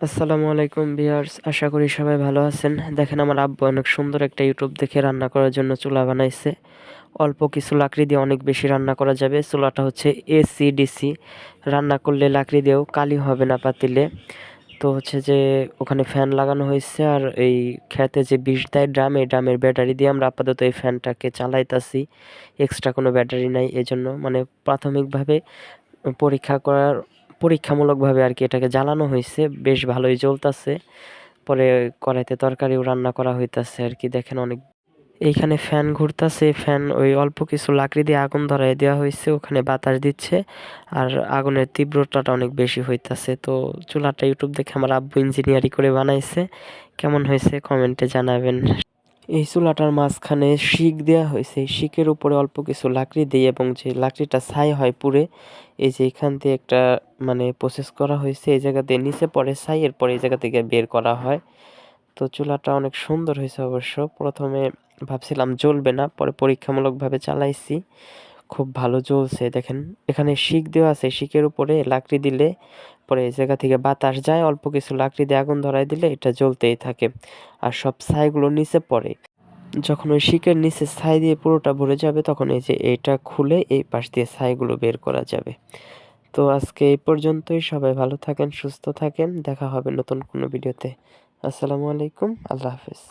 আসসালামু আলাইকুম ভিউয়ার্স, আশা করি সবাই ভালো আছেন। দেখেন আমার আব্বু অনেক সুন্দর একটা ইউটিউব দেখে রান্না করার জন্য চুলা বানাইছে। অল্প কিছু লাকড়ি দিয়ে অনেক বেশি রান্না করা যাবে। চুলাটা হচ্ছে এসি/ডিসি, রান্না করলে লাকড়ি দিয়েও কালি হবে না পাতিলে। তো হচ্ছে যে ওখানে ফ্যান লাগানো হয়েছে, আর এই খেতে যে বিষ দেয় ড্রাম, এই ড্রামের ব্যাটারি দিয়ে আমরা আপাতত এই ফ্যানটাকে চালাইতাছি। এক্সট্রা কোনো ব্যাটারি নাই, এজন্য মানে প্রাথমিকভাবে পরীক্ষা করার পরীক্ষামূলকভাবে আর কি এটাকে জ্বালানো হয়েছে। বেশ ভালোই জ্বলতাছে। পরে কড়াইতে তরকারিও রান্না করা হইতাছে আর কি। দেখেন অনেক এইখানে ফ্যান ঘুরতাছে, ফ্যান ওই অল্প কিছু লাকড়ি দিয়ে আগুন ধরায় দেওয়া হয়েছে, ওখানে বাতাস দিচ্ছে আর আগুনের তীব্রতাটা অনেক বেশি হইতাছে। তো চুলাটা ইউটিউব দেখে আমার আব্বু ইঞ্জিনিয়ারিং করে বানাইছে। কেমন হয়েছে কমেন্টে জানাবেন। এই চুলাটার মাঝখানে শিক দেওয়া হয়েছে, এই শিকের উপরে অল্প কিছু লাকড়ি দিয়ে, এবং যে লাকড়িটা ছাই হয় পুড়ে, এই যে এখান দিয়ে একটা মানে প্রসেস করা হয়েছে, এই জায়গা দিয়ে নিচে পড়ে ছাই, এরপরে এই জায়গা থেকে বের করা হয়। তো চুলাটা অনেক সুন্দর হয়েছে অবশ্য। প্রথমে ভাবছিলাম জ্বলবে না, পরে পরীক্ষামূলকভাবে চালাইছি, খুব ভালো জ্বলছে। দেখেন এখানে শিক দেওয়া আছে, শিকের উপরে লাকড়ি দিলে পরে এই জায়গা থেকে বাতাস যায়, অল্প কিছু লাকড়ি দিয়ে আগুন ধরায় দিলে এটা জ্বলতেই থাকে, আর সব ছাইগুলো নিচে পড়ে। যখন ওই শিকের নিচে ছাই দিয়ে পুরোটা ভরে যাবে, তখন এই যে এটা খুলে এই পাশ দিয়ে ছাইগুলো বের করা যাবে। তো আজকে এই পর্যন্তই। সবাই ভালো থাকেন, সুস্থ থাকেন, দেখা হবে নতুন কোনো ভিডিওতে। আসসালামু আলাইকুম, আল্লাহ হাফেজ।